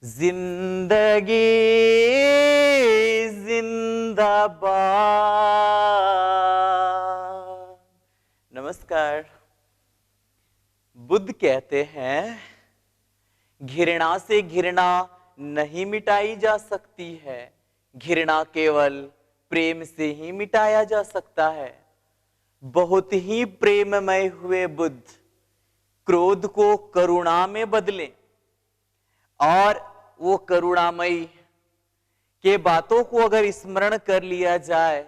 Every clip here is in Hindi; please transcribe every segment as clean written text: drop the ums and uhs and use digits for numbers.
जिंदगी जिंदाबाद। नमस्कार। बुद्ध कहते हैं घृणा से घृणा नहीं मिटाई जा सकती है, घृणा केवल प्रेम से ही मिटाया जा सकता है। बहुत ही प्रेममय हुए बुद्ध क्रोध को करुणा में बदलें और वो करुणामयी के बातों को अगर स्मरण कर लिया जाए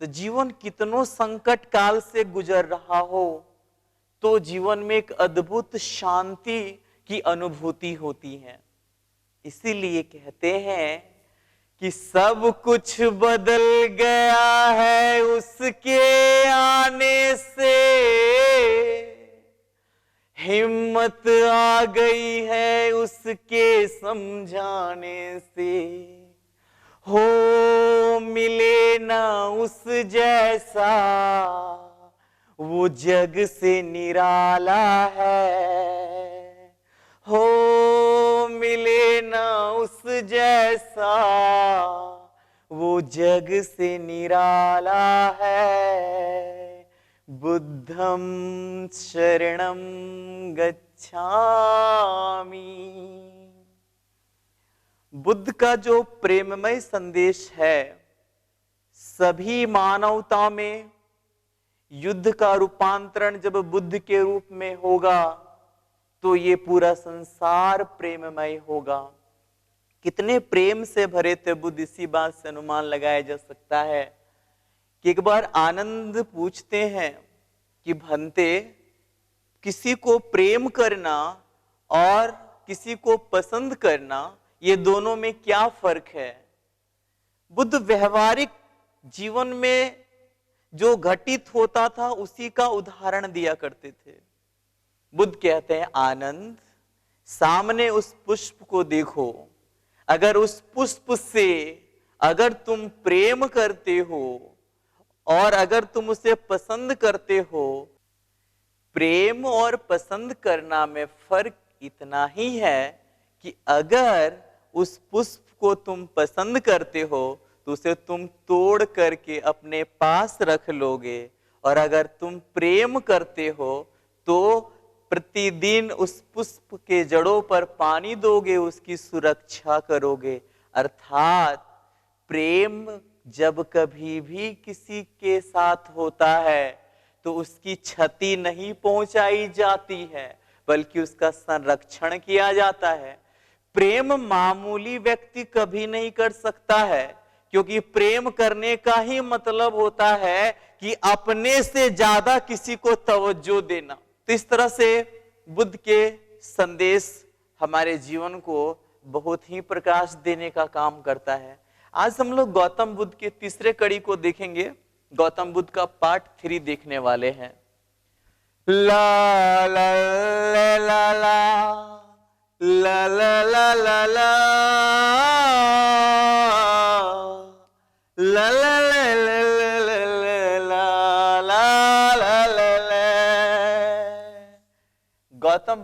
तो जीवन कितनों संकट काल से गुजर रहा हो तो जीवन में एक अद्भुत शांति की अनुभूति होती है। इसीलिए कहते हैं कि सब कुछ बदल गया है उसके आने से, हिम्मत आ गई है उसके समझाने से। हो मिले ना उस जैसा वो जग से निराला है, हो मिले ना उस जैसा वो जग से निराला है। बुद्धं शरणं गच्छामि। बुद्ध का जो प्रेममय संदेश है सभी मानवता में युद्ध का रूपांतरण जब बुद्ध के रूप में होगा तो ये पूरा संसार प्रेममय होगा। कितने प्रेम से भरे थे बुद्ध, इसी बात से अनुमान लगाया जा सकता है कि एक बार आनंद पूछते हैं कि भंते, किसी को प्रेम करना और किसी को पसंद करना ये दोनों में क्या फर्क है? बुद्ध व्यवहारिक जीवन में जो घटित होता था उसी का उदाहरण दिया करते थे। बुद्ध कहते हैं आनंद, सामने उस पुष्प को देखो, अगर उस पुष्प से अगर तुम प्रेम करते हो और अगर तुम उसे पसंद करते हो, प्रेम और पसंद करना में फर्क इतना ही है कि अगर उस पुष्प को तुम पसंद करते हो तो उसे तुम तोड़ करके अपने पास रख लोगे, और अगर तुम प्रेम करते हो तो प्रतिदिन उस पुष्प के जड़ों पर पानी दोगे, उसकी सुरक्षा करोगे। अर्थात प्रेम जब कभी भी किसी के साथ होता है तो उसकी क्षति नहीं पहुंचाई जाती है बल्कि उसका संरक्षण किया जाता है। प्रेम मामूली व्यक्ति कभी नहीं कर सकता है, क्योंकि प्रेम करने का ही मतलब होता है कि अपने से ज्यादा किसी को तवज्जो देना। तो इस तरह से बुद्ध के संदेश हमारे जीवन को बहुत ही प्रकाश देने का काम करता है। आज हम लोग गौतम बुद्ध के तीसरे कड़ी को देखेंगे। गौतम बुद्ध का पार्ट 3 देखने वाले हैं। ला ला ला ला ला ला ला ला ला ला ला ला। गौतम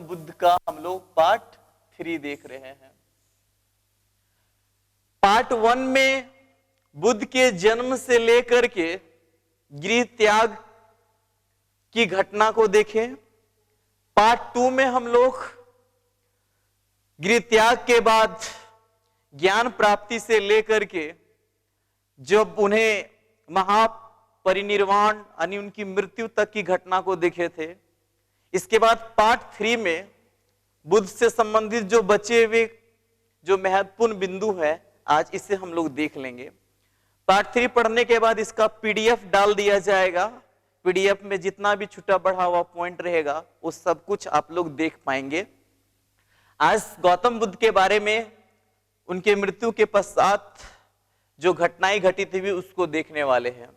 बुद्ध का हम लोग पार्ट 3 देख रहे हैं। पार्ट 1 में बुद्ध के जन्म से लेकर के गृह त्याग की घटना को देखें। पार्ट 2 में हम लोग गृह त्याग के बाद ज्ञान प्राप्ति से लेकर के जब उन्हें महापरिनिर्वाण यानी उनकी मृत्यु तक की घटना को देखे थे। इसके बाद पार्ट 3 में बुद्ध से संबंधित जो बचे हुए जो महत्वपूर्ण बिंदु है आज इसे हम लोग देख लेंगे। पार्ट 3 पढ़ने के बाद इसका पीडीएफ डाल दिया जाएगा। पीडीएफ में जितना भी छुटा बढ़ा हुआ पॉइंट रहेगा वो सब कुछ आप लोग देख पाएंगे। आज गौतम बुद्ध के बारे में उनके मृत्यु के पश्चात जो घटनाएं घटित हुई उसको देखने वाले हैं।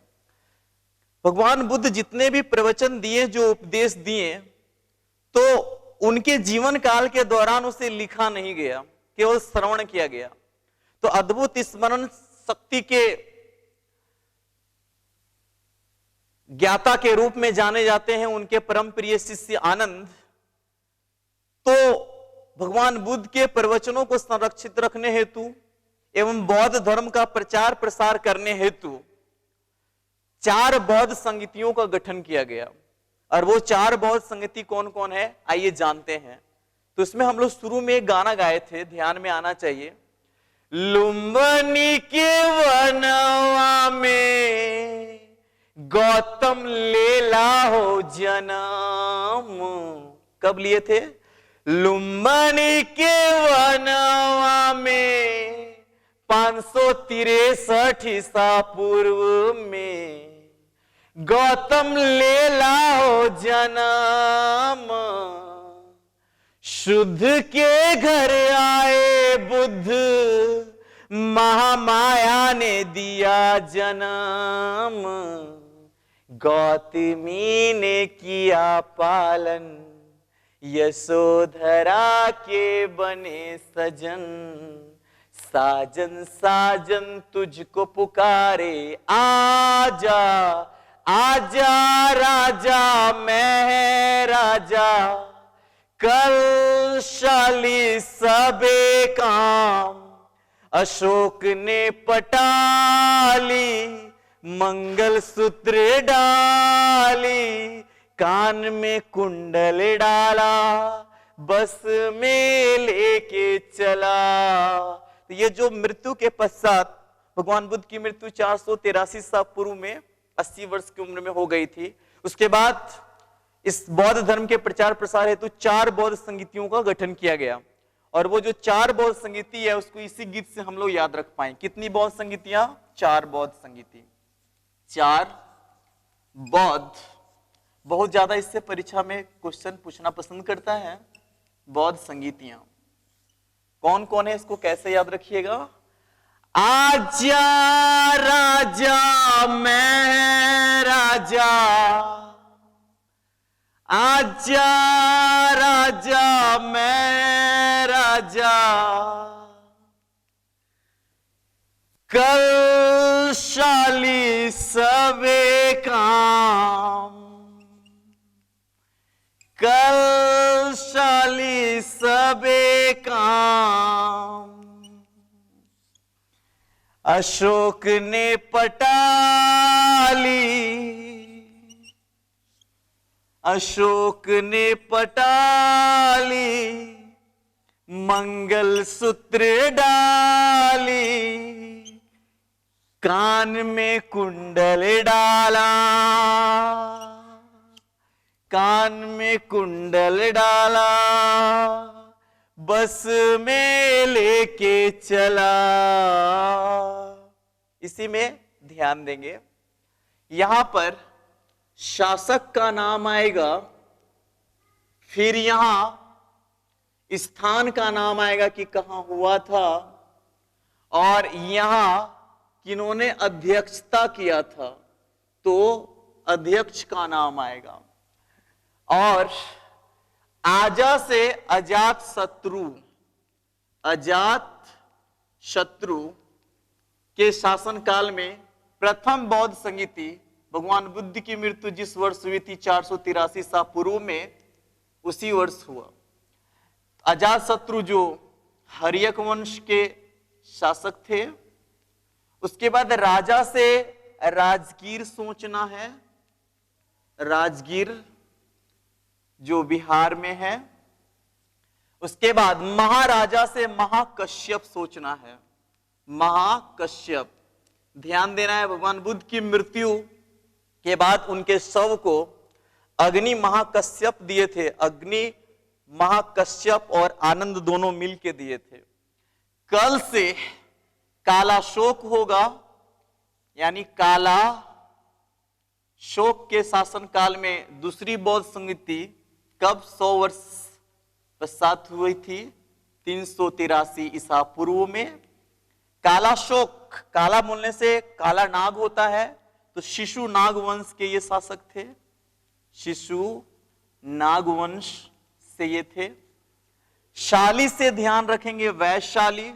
भगवान बुद्ध जितने भी प्रवचन दिए, जो उपदेश दिए, तो उनके जीवन काल के दौरान उसे लिखा नहीं गया, केवल श्रवण किया गया। तो अद्भुत स्मरण शक्ति के ज्ञाता के रूप में जाने जाते हैं उनके परम प्रिय शिष्य आनंद। तो भगवान बुद्ध के प्रवचनों को संरक्षित रखने हेतु एवं बौद्ध धर्म का प्रचार प्रसार करने हेतु 4 बौद्ध संगतियों का गठन किया गया। और वो 4 बौद्ध संगति कौन कौन है, आइए जानते हैं। तो इसमें हम लोग शुरू में एक गाना गाए थे, ध्यान में आना चाहिए। लुम्बिनी के वनवा में गौतम लेला हो जन्म। कब लिए थे? लुम्बिनी के वनवा में 563 ईसा पूर्व में गौतम लेला हो जन्म। शुद्ध के घर आए बुद्ध, महामाया ने दिया जन्म। गौतमी ने किया पालन, यशोधरा के बने सजन। साजन साजन तुझको पुकारे, आजा आजा राजा मैं राजा। कल शाली सबे काम, अशोक ने पटाली। मंगल सूत्र डाली, कान में कुंडल डाला। बस में लेके चला। तो ये जो मृत्यु के पश्चात भगवान बुद्ध की मृत्यु 483 ईसा पूर्व में 80 वर्ष की उम्र में हो गई थी। उसके बाद इस बौद्ध धर्म के प्रचार प्रसार हेतु 4 बौद्ध संगतियों का गठन किया गया। और वो जो 4 बौद्ध संगति है उसको इसी गीत से हम लोग याद रख पाए। कितनी बौद्ध संगतियां? 4 बौद्ध संगति। 4 बौद्ध। बहुत ज्यादा इससे परीक्षा में क्वेश्चन पूछना पसंद करता है। बौद्ध संगतियां कौन कौन है, इसको कैसे याद रखिएगा? आजा राजा मैं राजा, आजा राजा मैं राजा। कल शाली सबे काम, कल शाली सबे काम। अशोक ने पटाली, अशोक ने पटाली। मंगल सूत्र डाली, कान में कुंडल डाला। कान में कुंडल डाला, बस में लेके चला। इसी में ध्यान देंगे, यहां पर शासक का नाम आएगा, फिर यहां स्थान का नाम आएगा कि कहां हुआ था, और यहां किन्होंने अध्यक्षता किया था तो अध्यक्ष का नाम आएगा। और आजा से अजात शत्रु, अजात शत्रु के शासन काल में प्रथम बौद्ध संगति भगवान बुद्ध की मृत्यु जिस वर्ष हुई थी 483 ईसा पूर्व में, उसी वर्ष हुआ। अजात शत्रु जो हर्यक वंश के शासक थे। उसके बाद राजा से राजगीर सोचना है, राजगीर जो बिहार में है। उसके बाद महाराजा से महाकश्यप सोचना है, महाकश्यप। ध्यान देना है, भगवान बुद्ध की मृत्यु के बाद उनके शव को अग्नि महाकश्यप दिए थे। अग्नि महाकश्यप और आनंद दोनों मिलके दिए थे। कल से काला शोक होगा, यानी काला शोक के शासन काल में दूसरी बौद्ध संगति कब 100 वर्ष पश्चात हुई थी, 383 ईसा पूर्व में। काला शोक, काला बोलने से काला नाग होता है, तो शिशु नाग वंश के ये शासक थे। शिशु नाग वंश से ये थे। शाली से ध्यान रखेंगे वैशाली,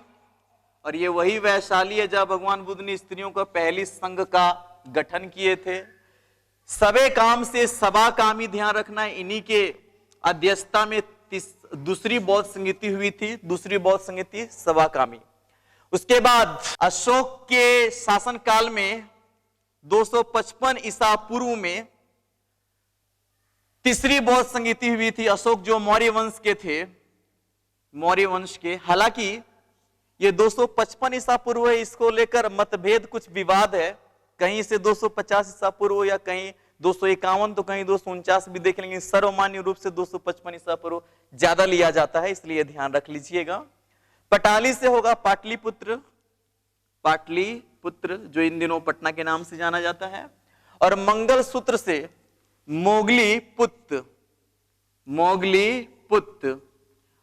और ये वही वैशाली है जहां भगवान बुद्ध ने स्त्रियों का पहली संघ का गठन किए थे। सबे काम से सबा कामी ध्यान रखना है, इन्हीं के अध्यक्षता में दूसरी बौद्ध संगीति हुई थी, दूसरी बौद्ध संगीति सवाकामी। उसके बाद अशोक के शासन काल में 255 ईसा पूर्व में तीसरी बौद्ध संगीति हुई थी। अशोक जो मौर्य वंश के थे, मौर्य वंश के, हालांकि ये 255 ईसा पूर्व है, इसको लेकर मतभेद कुछ विवाद है, कहीं से 250 ईसा पूर्व या कहीं 251 तो कहीं 249 भी देख लेंगे। सर्वमान्य रूप से 255 ईसा पूर्व ज्यादा लिया जाता है, इसलिए ध्यान रख लीजिएगा। पटाली से होगा पाटलिपुत्र, पाटलिपुत्र जो इन दिनों पटना के नाम से जाना जाता है। और मंगलसूत्र से मोगलीपुत्र, मोगलीपुत्र।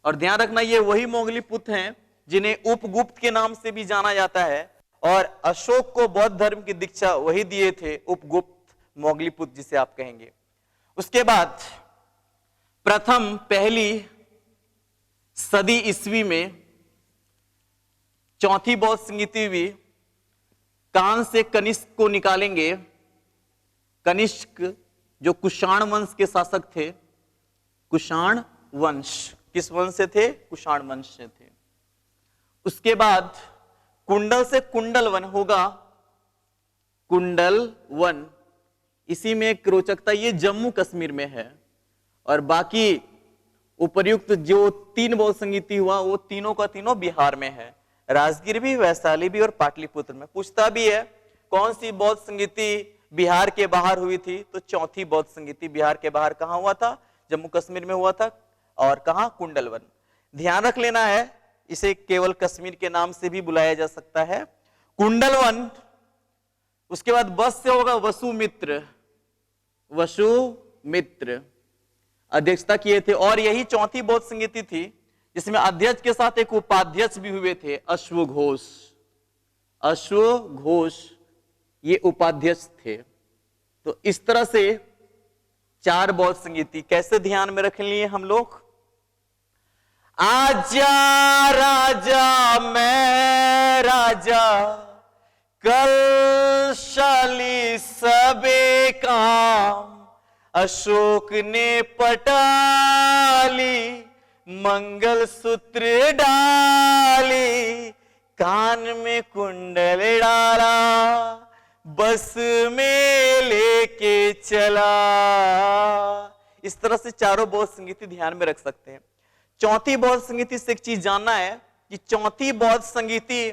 और ध्यान रखना ये वही मोगलीपुत्र हैं जिन्हें उपगुप्त के नाम से भी जाना जाता है, और अशोक को बौद्ध धर्म की दीक्षा वही दिए थे, उपगुप्त मोगलीपुत्र जिसे आप कहेंगे। उसके बाद प्रथम पहली सदी ईस्वी में चौथी बौद्ध संगीति हुई। कान से कनिष्क को निकालेंगे, कनिष्क जो कुषाण वंश के शासक थे, कुषाण वंश, किस वंश से थे? कुषाण वंश से थे। उसके बाद कुंडल से कुंडल वन होगा, कुंडल वन। इसी में एक रोचकता, ये जम्मू कश्मीर में है, और बाकी उपर्युक्त जो तीन बौद्ध संगीति हुआ वो तीनों का तीनों बिहार में है, राजगीर भी, वैशाली भी और पाटलिपुत्र में। पूछता भी है कौन सी बौद्ध संगीति बिहार के बाहर हुई थी, तो चौथी बौद्ध संगीति बिहार के बाहर कहां हुआ था? जम्मू कश्मीर में हुआ था। और कहां? कुंडलवन। ध्यान रख लेना है, इसे केवल कश्मीर के नाम से भी बुलाया जा सकता है, कुंडलवन। उसके बाद बस से होगा वसुमित्र, वसुमित्र अध्यक्षता किए थे। और यही चौथी बौद्ध संगीति थी जिसमें अध्यक्ष के साथ एक उपाध्यक्ष भी हुए थे, अश्वघोष, अश्वघोष ये उपाध्यक्ष थे। तो इस तरह से चार बौद्ध संगीति कैसे ध्यान में रख लिए हम लोग। आजा राजा मैं राजा, कल शाली सबे काम, अशोक ने पटाली मंगल सूत्र डाली, कान में कुंडल डाला, बस में लेके चला। इस तरह से चारों बौद्ध संगीति ध्यान में रख सकते हैं। चौथी बौद्ध संगीति से एक चीज जानना है कि चौथी बौद्ध संगीति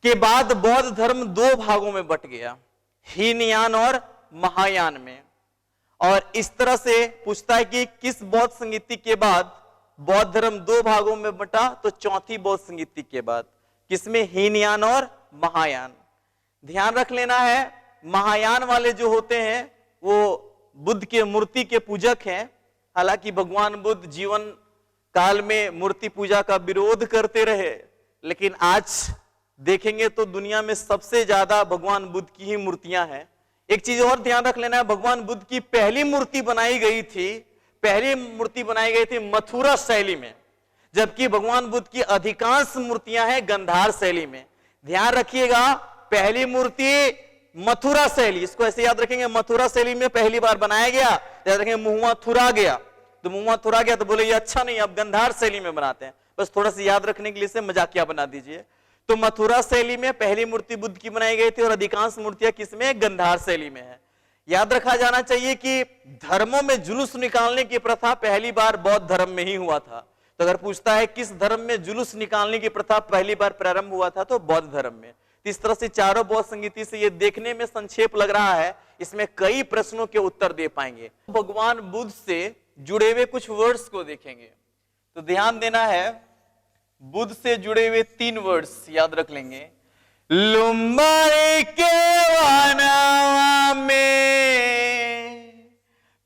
के बाद बौद्ध धर्म दो भागों में बट गया, हीनयान और महायान में। और इस तरह से पूछता है कि किस बौद्ध संगीति के बाद बौद्ध धर्म दो भागों में बटा, तो चौथी बौद्ध संगीति के बाद। किसमें? हीनयान और महायान। ध्यान रख लेना है, महायान वाले जो होते हैं वो बुद्ध के मूर्ति के पूजक हैं। हालांकि भगवान बुद्ध जीवन काल में मूर्ति पूजा का विरोध करते रहे, लेकिन आज देखेंगे तो दुनिया में सबसे ज्यादा भगवान बुद्ध की ही मूर्तियां हैं। एक चीज और ध्यान रख लेना है, भगवान बुद्ध की पहली मूर्ति बनाई गई थी, पहली मूर्ति बनाई गई थी मथुरा शैली में, जबकि भगवान बुद्ध की अधिकांश मूर्तियां हैं गंधार शैली में। ध्यान रखिएगा, पहली मूर्ति मथुरा शैली, इसको ऐसे याद रखेंगे, मथुरा शैली में पहली बार बनाया गया। याद रखेंगे मुहुआ थुरा गया, तो मुहुआ थुरा गया तो बोले ये अच्छा नहीं, अब गंधार शैली में बनाते हैं। बस थोड़ा सा याद रखने के लिए इसे मजाकिया बना दीजिए। तो मथुरा शैली में पहली मूर्ति बुद्ध की बनाई गई थी और अधिकांश मूर्तियां किसमें? गंधार शैली में है। याद रखा जाना चाहिए कि धर्मों में जुलूस निकालने की प्रथा पहली बार बौद्ध धर्म में ही हुआ था। तो अगर पूछता है किस धर्म में जुलूस निकालने की प्रथा पहली बार प्रारंभ हुआ था, तो बौद्ध धर्म में। इस तरह से चारों बौद्ध संगीति से ये देखने में संक्षेप लग रहा है, इसमें कई प्रश्नों के उत्तर दे पाएंगे। भगवान बुद्ध से जुड़े हुए कुछ वर्ड्स को देखेंगे, तो ध्यान देना है, बुद्ध से जुड़े हुए तीन वर्ड्स याद रख लेंगे। लुम्बारे के वानावा में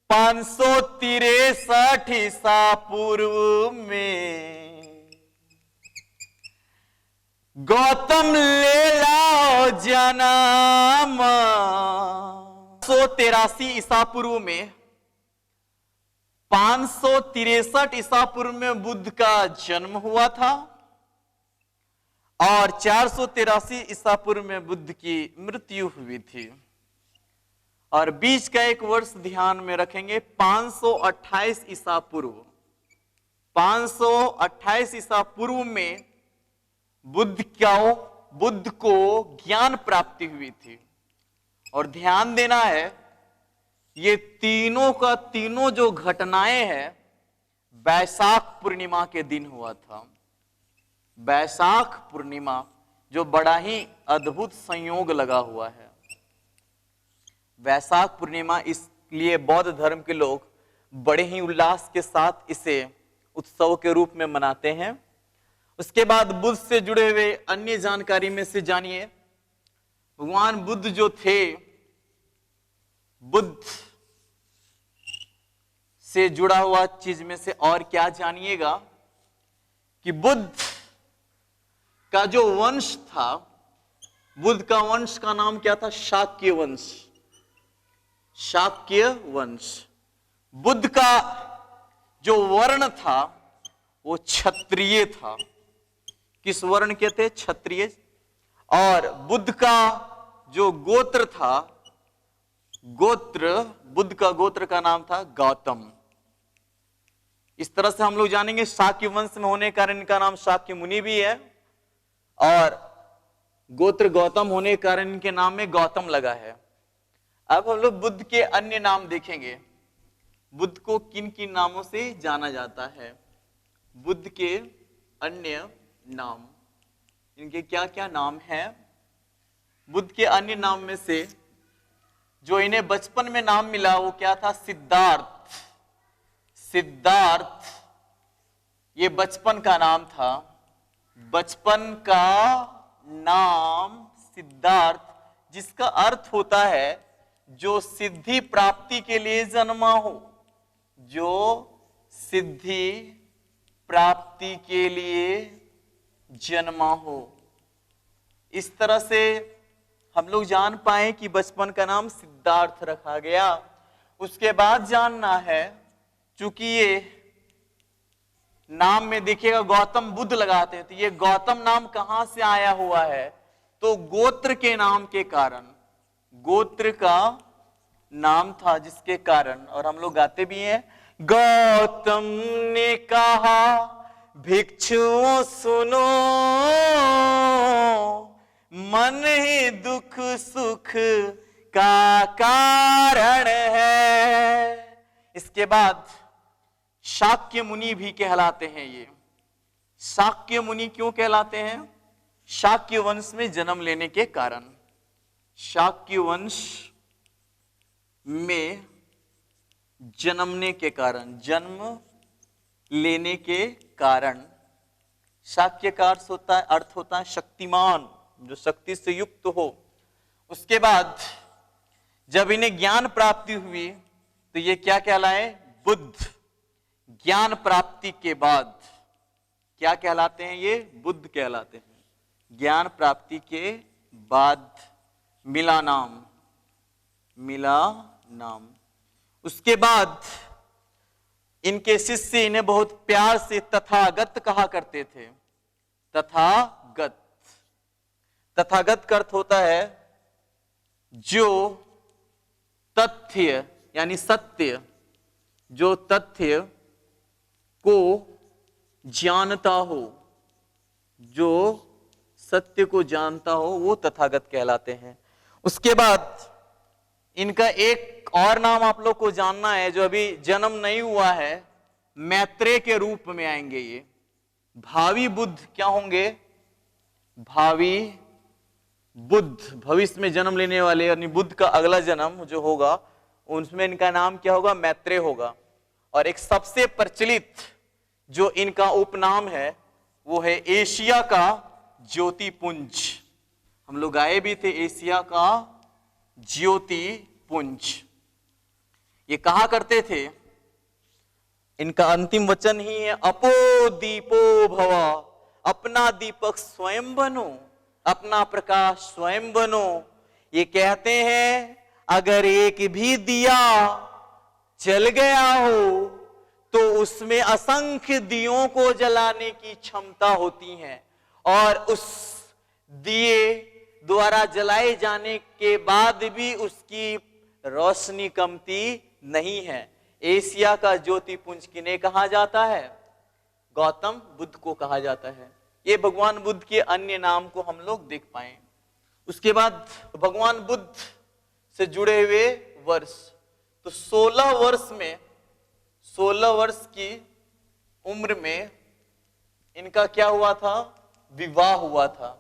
563 ईसा पूर्व में गौतम ले लाओ जन्म। 183 ईसा पूर्व में 563 ईसा पूर्व में बुद्ध का जन्म हुआ था और 483 ईसा पूर्व में बुद्ध की मृत्यु हुई थी। और बीच का एक वर्ष ध्यान में रखेंगे, 528 ईसा पूर्व, 528 ईसा पूर्व में बुद्ध को ज्ञान प्राप्ति हुई थी। और ध्यान देना है, ये तीनों का तीनों जो घटनाएं हैं वैशाख पूर्णिमा के दिन हुआ था। वैशाख पूर्णिमा जो बड़ा ही अद्भुत संयोग लगा हुआ है। वैशाख पूर्णिमा इसलिए बौद्ध धर्म के लोग बड़े ही उल्लास के साथ इसे उत्सव के रूप में मनाते हैं। उसके बाद बुद्ध से जुड़े हुए अन्य जानकारी में से जानिए, भगवान बुद्ध जो थे, बुद्ध से जुड़ा हुआ चीज में से और क्या जानिएगा कि बुद्ध का जो वंश था, बुद्ध का वंश का नाम क्या था? शाक्य वंश। शाक्य वंश। बुद्ध का जो वर्ण था वो क्षत्रिय था। किस वर्ण के थे? क्षत्रिय। और बुद्ध का जो गोत्र था, बुद्ध का गोत्र का नाम था गौतम। इस तरह से हम लोग जानेंगे शाक्य वंश में होने के कारण इनका नाम शाक्य मुनि भी है, और गोत्र गौतम होने के कारण इनके नाम में गौतम लगा है। अब हम लोग बुद्ध के अन्य नाम देखेंगे। बुद्ध को किन किन नामों से जाना जाता है? बुद्ध के अन्य नाम, इनके क्या क्या नाम हैं? बुद्ध के अन्य नाम में से जो इन्हें बचपन में नाम मिला वो क्या था? सिद्धार्थ। सिद्धार्थ ये बचपन का नाम था। बचपन का नाम सिद्धार्थ, जिसका अर्थ होता है जो सिद्धि प्राप्ति के लिए जन्मा हो। जो सिद्धि प्राप्ति के लिए जन्मा हो। इस तरह से हम लोग जान पाए कि बचपन का नाम सिद्धार्थ रखा गया। उसके बाद जानना है, चूंकि ये नाम में देखिएगा गौतम बुद्ध लगाते हैं, तो ये गौतम नाम कहां से आया हुआ है? तो गोत्र के नाम के कारण, गोत्र का नाम था जिसके कारण, और हम लोग गाते भी हैं, गौतम ने कहा भिक्षुओं सुनो, मन ही दुख सुख का कारण है। इसके बाद शाक्य मुनि भी कहलाते हैं। ये शाक्य मुनि क्यों कहलाते हैं? शाक्य वंश में जन्म लेने के कारण। शाक्य वंश में जन्मने के कारण, जन्म लेने के कारण। शाक्य का अर्थ होता है शक्तिमान, जो शक्ति से युक्त हो। उसके बाद जब इन्हें ज्ञान प्राप्ति हुई तो ये क्या कहलाए? बुद्ध। ज्ञान प्राप्ति के बाद क्या कहलाते हैं? ये बुद्ध कहलाते हैं। ज्ञान प्राप्ति के बाद मिला नाम, मिला नाम। उसके बाद इनके शिष्य इन्हें बहुत प्यार से तथागत कहा करते थे। तथागत, तथागत का अर्थ होता है जो तथ्य यानी सत्य, जो तथ्य को जानता हो, जो सत्य को जानता हो वो तथागत कहलाते हैं। उसके बाद इनका एक और नाम आप लोग को जानना है, जो अभी जन्म नहीं हुआ है, मैत्रेय के रूप में आएंगे ये। भावी बुद्ध क्या होंगे? भावी बुद्ध, भविष्य में जन्म लेने वाले, यानी बुद्ध का अगला जन्म जो होगा उसमें इनका नाम क्या होगा? मैत्रेय होगा। और एक सबसे प्रचलित जो इनका उपनाम है वो है एशिया का ज्योतिपुंज। हम लोग गाए भी थे एशिया का ज्योतिपुंज। ये कहा करते थे, इनका अंतिम वचन ही है अपो दीपो भवा, अपना दीपक स्वयं बनो, अपना प्रकाश स्वयं बनो। ये कहते हैं अगर एक भी दिया जल गया हो तो उसमें असंख्य दियों को जलाने की क्षमता होती है, और उस दिए द्वारा जलाए जाने के बाद भी उसकी रोशनी कमती नहीं है। एशिया का ज्योतिपुंज किन्हें कहा जाता है? गौतम बुद्ध को कहा जाता है। ये भगवान बुद्ध के अन्य नाम को हम लोग देख पाए। उसके बाद भगवान बुद्ध से जुड़े हुए वर्ष, तो 16 वर्ष की उम्र में इनका क्या हुआ था, विवाह हुआ था।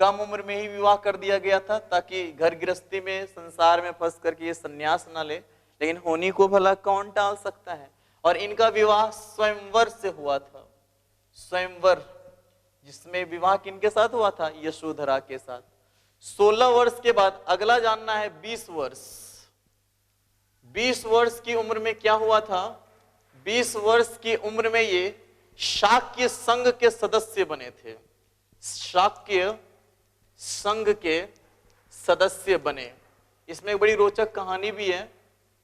कम उम्र में ही विवाह कर दिया गया था ताकि घर गृहस्थी में, संसार में फंस करके ये सन्यास ना ले, लेकिन होनी को भला कौन टाल सकता है। और इनका विवाह स्वयंवर से हुआ था। स्वयंवर, जिसमें विवाह किनके साथ हुआ था, यशोधरा के साथ। 16 वर्ष के बाद अगला जानना है 20 वर्ष। 20 वर्ष की उम्र में क्या हुआ था, 20 वर्ष की उम्र में ये शाक्य संघ के सदस्य बने थे। शाक्य संघ के सदस्य बने। इसमें एक बड़ी रोचक कहानी भी है।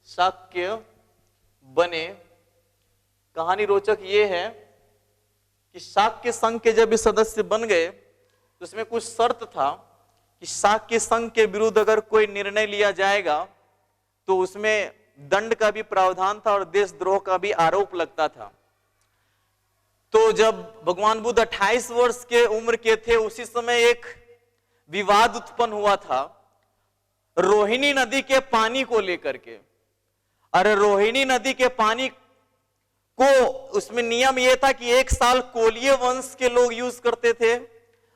शाक्य बने, कहानी रोचक ये है कि शाक्य संघ के जब ये सदस्य बन गए तो उसमें कुछ शर्त था कि शाक्य संघ के विरुद्ध अगर कोई निर्णय लिया जाएगा तो उसमें दंड का भी प्रावधान था और देशद्रोह का भी आरोप लगता था। तो जब भगवान बुद्ध 28 वर्ष के उम्र के थे, उसी समय एक विवाद उत्पन्न हुआ था रोहिणी नदी के पानी को लेकर के। अरे रोहिणी नदी के पानी को, उसमें नियम यह था कि 1 साल कोलीय वंश के लोग यूज करते थे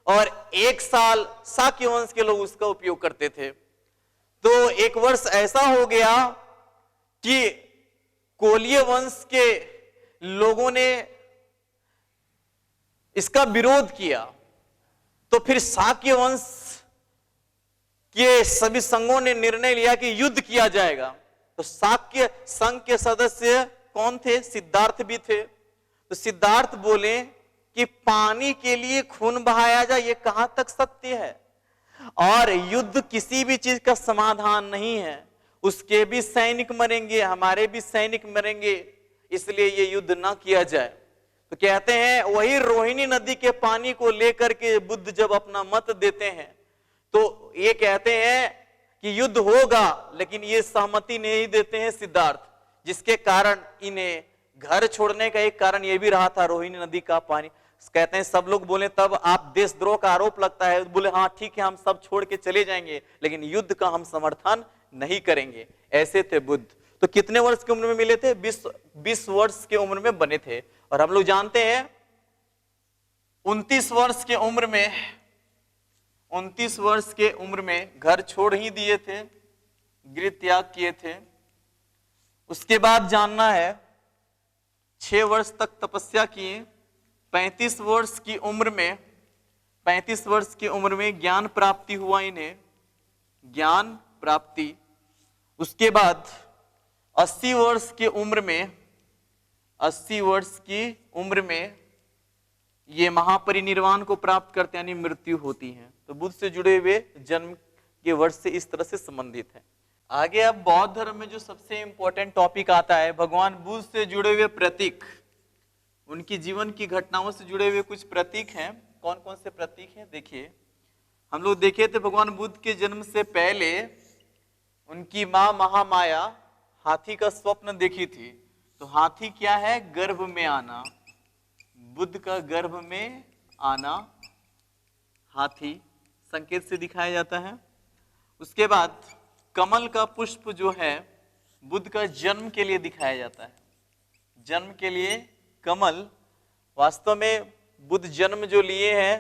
और 1 साल शाक्य वंश के लोग उसका उपयोग करते थे। तो एक वर्ष ऐसा हो गया कि कोलीय वंश के लोगों ने इसका विरोध किया, तो फिर शाक्य वंश के सभी संघों ने निर्णय लिया कि युद्ध किया जाएगा। तो शाक्य संघ के सदस्य कौन थे, सिद्धार्थ भी थे। तो सिद्धार्थ बोले कि पानी के लिए खून बहाया जाए, ये कहां तक सत्य है, और युद्ध किसी भी चीज का समाधान नहीं है। उसके भी सैनिक मरेंगे, हमारे भी सैनिक मरेंगे, इसलिए ये युद्ध ना किया जाए। तो कहते हैं वही रोहिणी नदी के पानी को लेकर के बुद्ध जब अपना मत देते हैं तो ये कहते हैं कि युद्ध होगा, लेकिन ये सहमति नहीं देते हैं सिद्धार्थ, जिसके कारण इन्हें घर छोड़ने का एक कारण ये भी रहा था रोहिणी नदी का पानी। कहते हैं सब लोग बोले तब आप देशद्रोह का आरोप लगता है, बोले हाँ ठीक है हम सब छोड़ के चले जाएंगे, लेकिन युद्ध का हम समर्थन नहीं करेंगे। ऐसे थे बुद्ध। तो कितने वर्ष की उम्र में मिले थे, 20 वर्ष की उम्र में बने थे। और हम लोग जानते हैं 29 वर्ष के उम्र में 29 वर्ष के उम्र में घर छोड़ ही दिए थे, गृह त्याग किए थे। उसके बाद जानना है 6 वर्ष तक तपस्या किए। 35 वर्ष की उम्र में ज्ञान प्राप्ति हुआ इन्हें, ज्ञान प्राप्ति। उसके बाद 80 वर्ष की उम्र में ये महापरिनिर्वाण को प्राप्त करते यानी मृत्यु होती है। तो बुद्ध से जुड़े हुए जन्म के वर्ष से इस तरह से संबंधित है। आगे अब बौद्ध धर्म में जो सबसे इंपॉर्टेंट टॉपिक आता है, भगवान बुद्ध से जुड़े हुए प्रतीक, उनकी जीवन की घटनाओं से जुड़े हुए कुछ प्रतीक हैं। कौन कौन से प्रतीक हैं देखिए। हम लोग देखे थे भगवान बुद्ध के जन्म से पहले उनकी मां महामाया हाथी का स्वप्न देखी थी। तो हाथी क्या है, गर्भ में आना, बुद्ध का गर्भ में आना हाथी संकेत से दिखाया जाता है। उसके बाद कमल का पुष्प जो है बुद्ध का जन्म के लिए दिखाया जाता है। जन्म के लिए कमल, वास्तव में बुद्ध जन्म जो लिए हैं,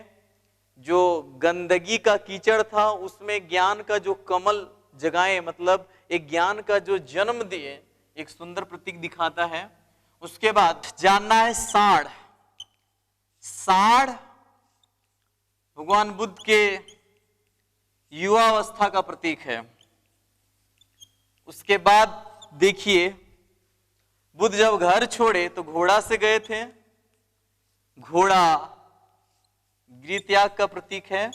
जो गंदगी का कीचड़ था उसमें ज्ञान का जो कमल जगाए, मतलब एक ज्ञान का जो जन्म दिए, एक सुंदर प्रतीक दिखाता है। उसके बाद जानना है साढ़। साढ़ भगवान बुद्ध के युवा अवस्था का प्रतीक है। उसके बाद देखिए बुद्ध जब घर छोड़े तो घोड़ा से गए थे, घोड़ा गृह त्याग का प्रतीक है।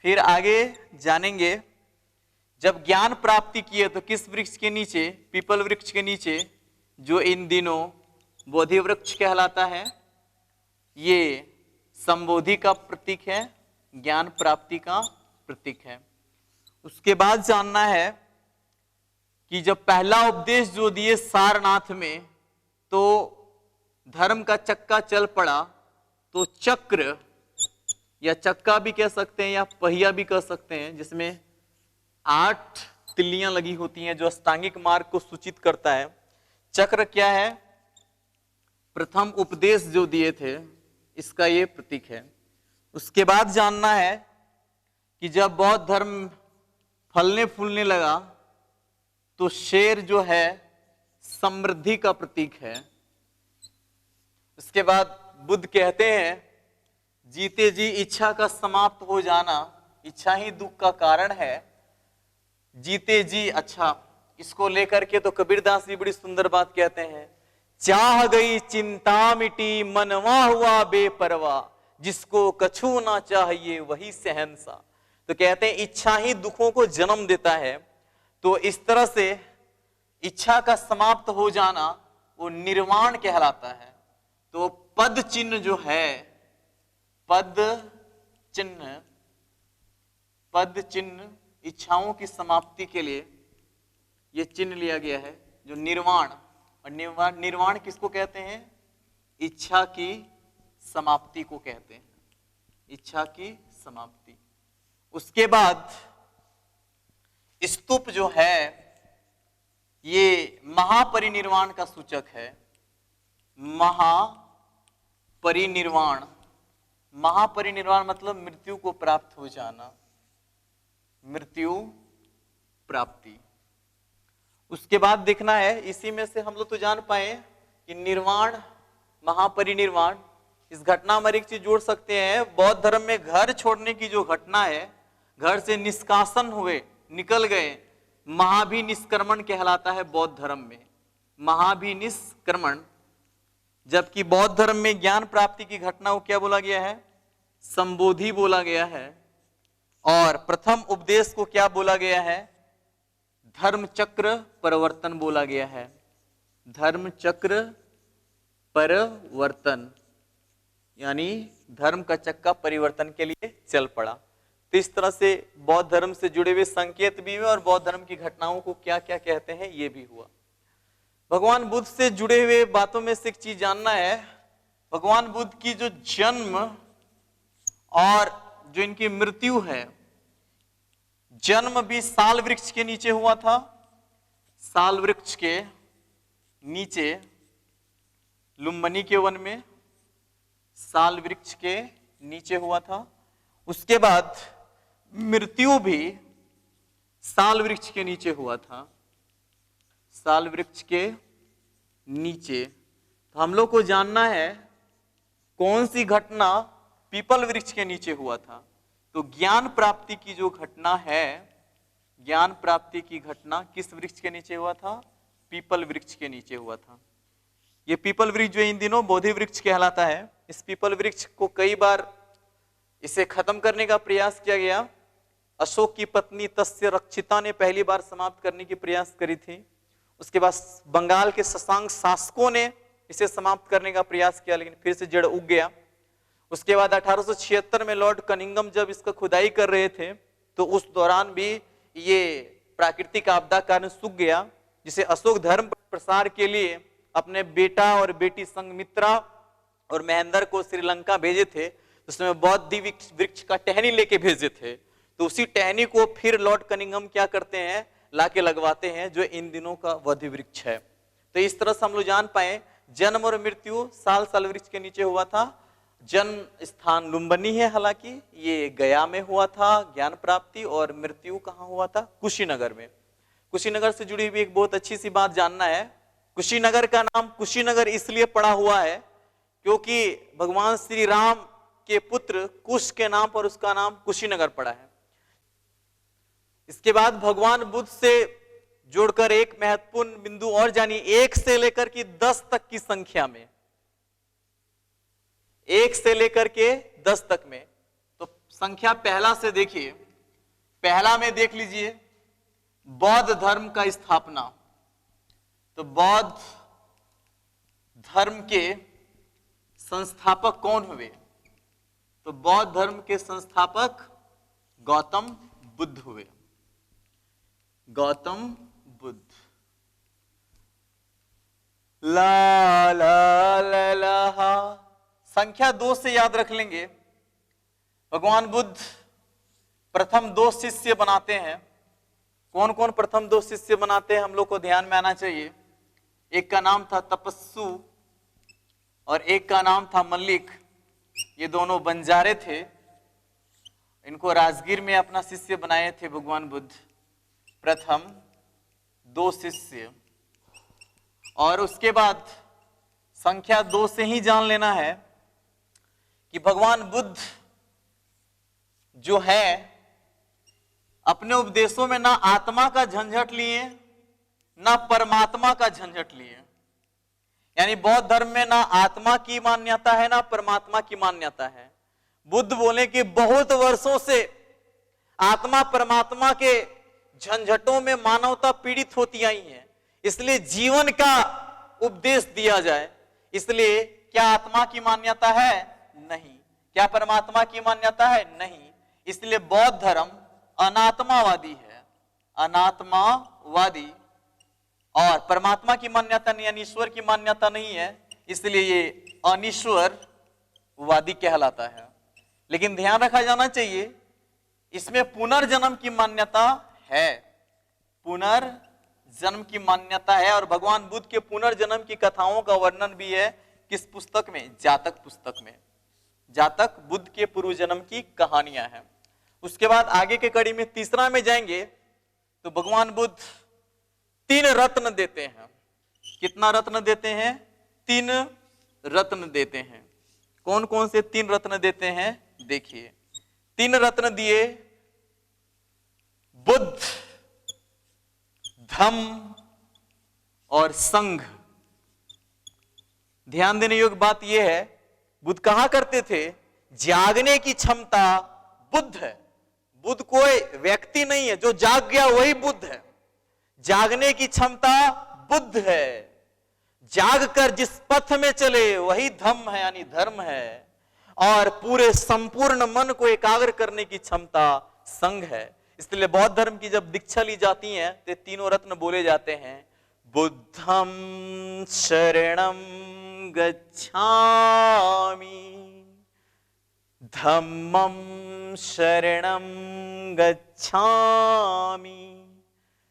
फिर आगे जानेंगे जब ज्ञान प्राप्ति किए तो किस वृक्ष के नीचे, पीपल वृक्ष के नीचे, जो इन दिनों बोधि वृक्ष कहलाता है। ये संबोधि का प्रतीक है, ज्ञान प्राप्ति का प्रतीक है। उसके बाद जानना है कि जब पहला उपदेश जो दिए सारनाथ में, तो धर्म का चक्का चल पड़ा तो चक्र या चक्का भी कह सकते हैं या पहिया भी कह सकते हैं, जिसमें 8 तिल्लियां लगी होती हैं जो अष्टांगिक मार्ग को सूचित करता है। चक्र क्या है? प्रथम उपदेश जो दिए थे इसका ये प्रतीक है। उसके बाद जानना है कि जब बौद्ध धर्म फलने फूलने लगा तो शेर जो है समृद्धि का प्रतीक है। उसके बाद बुद्ध कहते हैं जीते जी इच्छा का समाप्त हो जाना, इच्छा ही दुख का कारण है। जीते जी, अच्छा, इसको लेकर के तो कबीरदास जी बड़ी सुंदर बात कहते हैं, चाह गई चिंता मिटी मनवा हुआ बेपरवाह, जिसको कछु ना चाहिए वही सहनसा। तो कहते हैं इच्छा ही दुखों को जन्म देता है। तो इस तरह से इच्छा का समाप्त हो जाना वो निर्वाण कहलाता है। तो पद चिन्ह जो है, पद चिन्ह इच्छाओं की समाप्ति के लिए ये चिन्ह लिया गया है जो निर्वाण। और निर्वाण किसको कहते हैं? इच्छा की समाप्ति को कहते हैं, इच्छा की समाप्ति। उसके बाद स्तूप जो है ये महापरिनिर्वाण का सूचक है। महापरिनिर्वाण, महापरिनिर्वाण मतलब मृत्यु को प्राप्त हो जाना, मृत्यु प्राप्ति। उसके बाद देखना है, इसी में से हम लोग तो जान पाए कि निर्वाण, महापरिनिर्वाण, इस घटना में एक चीज जोड़ सकते हैं। बौद्ध धर्म में घर छोड़ने की जो घटना है, घर से निष्कासन हुए, निकल गए, महाभिनिष्क्रमण कहलाता है बौद्ध धर्म में, महाभिनिष्क्रमण। जबकि बौद्ध धर्म में ज्ञान प्राप्ति की घटना को क्या बोला गया है? संबोधि बोला गया है। और प्रथम उपदेश को क्या बोला गया है? धर्म चक्र परिवर्तन बोला गया है। धर्म चक्र परिवर्तन यानी धर्म का चक्का परिवर्तन के लिए चल पड़ा। तो इस तरह से बौद्ध धर्म से जुड़े हुए संकेत भी हुए और बौद्ध धर्म की घटनाओं को क्या क्या कहते हैं ये भी हुआ। भगवान बुद्ध से जुड़े हुए बातों में से एक चीज जानना है, भगवान बुद्ध की जो जन्म और जो इनकी मृत्यु है, जन्म भी साल वृक्ष के नीचे हुआ था, साल वृक्ष के नीचे लुम्बिनी के वन में, साल वृक्ष के नीचे हुआ था। उसके बाद मृत्यु भी साल वृक्ष के नीचे हुआ था, साल वृक्ष के नीचे। तो हम लोग को जानना है कौन सी घटना पीपल वृक्ष के नीचे हुआ था। तो ज्ञान प्राप्ति की जो घटना है, ज्ञान प्राप्ति की घटना किस वृक्ष के नीचे हुआ था? पीपल वृक्ष के नीचे हुआ था। ये पीपल वृक्ष जो इन दिनों बोधि वृक्ष कहलाता है, इस पीपल वृक्ष को कई बार इसे खत्म करने का प्रयास किया गया। अशोक की पत्नी तस्य रक्षिता ने पहली बार समाप्त करने की प्रयास करी थी। उसके बाद बंगाल के शशांक शासकों ने इसे समाप्त करने का प्रयास किया, लेकिन फिर से जड़ उग गया। उसके बाद 1876 में लॉर्ड कनिंगम जब इसका खुदाई कर रहे थे तो उस दौरान भी ये प्राकृतिक आपदा कारण सूख गया, जिसे अशोक धर्म प्रसार के लिए अपने बेटा और बेटी संघमित्रा और महेंद्र को श्रीलंका भेजे थे। उसमें बौद्ध वृक्ष का टहनी लेके भेजे थे। तो उसी टहनी को फिर लॉर्ड कनिंगम क्या करते हैं? लाके लगवाते हैं, जो इन दिनों का बोधि वृक्ष है। तो इस तरह से हम लोग जान पाए जन्म और मृत्यु साल वृक्ष के नीचे हुआ था। जन्म स्थान लुम्बिनी है, हालांकि ये गया में हुआ था ज्ञान प्राप्ति, और मृत्यु कहाँ हुआ था? कुशीनगर में। कुशीनगर से जुड़ी हुई एक बहुत अच्छी सी बात जानना है। कुशीनगर का नाम कुशीनगर इसलिए पड़ा हुआ है क्योंकि भगवान श्री राम के पुत्र कुश के नाम पर उसका नाम कुशीनगर पड़ा है। इसके बाद भगवान बुद्ध से जोड़कर एक महत्वपूर्ण बिंदु और जानिए, 1 से लेकर के 10 तक की संख्या में, 1 से लेकर के 10 तक में। तो संख्या पहला से देखिए, पहला में देख लीजिए बौद्ध धर्म का स्थापना। तो बौद्ध धर्म के संस्थापक कौन हुए? तो बौद्ध धर्म के संस्थापक गौतम बुद्ध हुए। गौतम बुद्ध। ला ला ला ला। संख्या 2 से याद रख लेंगे। भगवान बुद्ध प्रथम 2 शिष्य बनाते हैं। कौन कौन प्रथम 2 शिष्य बनाते हैं हम लोग को ध्यान में आना चाहिए। एक का नाम था तपस्सु और एक का नाम था मल्लिक। ये दोनों बंजारे थे। इनको राजगीर में अपना शिष्य बनाए थे भगवान बुद्ध, प्रथम 2 शिष्य। और उसके बाद संख्या 2 से ही जान लेना है कि भगवान बुद्ध जो है अपने उपदेशों में ना आत्मा का झंझट लिए ना परमात्मा का झंझट लिए। यानी बौद्ध धर्म में ना आत्मा की मान्यता है ना परमात्मा की मान्यता है। बुद्ध बोले कि बहुत वर्षों से आत्मा परमात्मा के झंझटों में मानवता पीड़ित होती आई है, इसलिए जीवन का उपदेश दिया जाए। इसलिए क्या आत्मा की मान्यता है? नहीं। क्या परमात्मा की मान्यता है? नहीं। इसलिए बौद्ध धर्म अनात्मावादी है, अनात्मावादी। और परमात्मा की मान्यता नहीं, अनीश्वर की मान्यता नहीं है, इसलिए ये अनीश्वरवादी कहलाता है। लेकिन ध्यान रखा जाना चाहिए इसमें पुनर्जन्म की मान्यता है, पुनर्जन्म की मान्यता है। और भगवान बुद्ध के पुनर्जन्म की कथाओं का वर्णन भी है किस पुस्तक में? जातक पुस्तक में। जातक बुद्ध के पूर्व जन्म की कहानियां हैं। उसके बाद आगे के कड़ी में तीसरा में जाएंगे तो भगवान बुद्ध 3 रत्न देते हैं। कितना रत्न देते हैं? 3 रत्न देते हैं। कौन कौन से 3 रत्न देते हैं? देखिए, 3 रत्न दिए, बुद्ध, धम्म और संघ। ध्यान देने योग्य बात यह है, बुद्ध कहा करते थे जागने की क्षमता बुद्ध है। बुद्ध कोई व्यक्ति नहीं है, जो जाग गया वही बुद्ध है। जागने की क्षमता बुद्ध है। जाग कर जिस पथ में चले वही धम्म है, यानी धर्म है। और पूरे संपूर्ण मन को एकाग्र करने की क्षमता संघ है। इसलिए बौद्ध धर्म की जब दीक्षा ली जाती है तो 3 रत्न बोले जाते हैं, बुद्धं शरणं गच्छामि, धम्मं शरणं गच्छामि,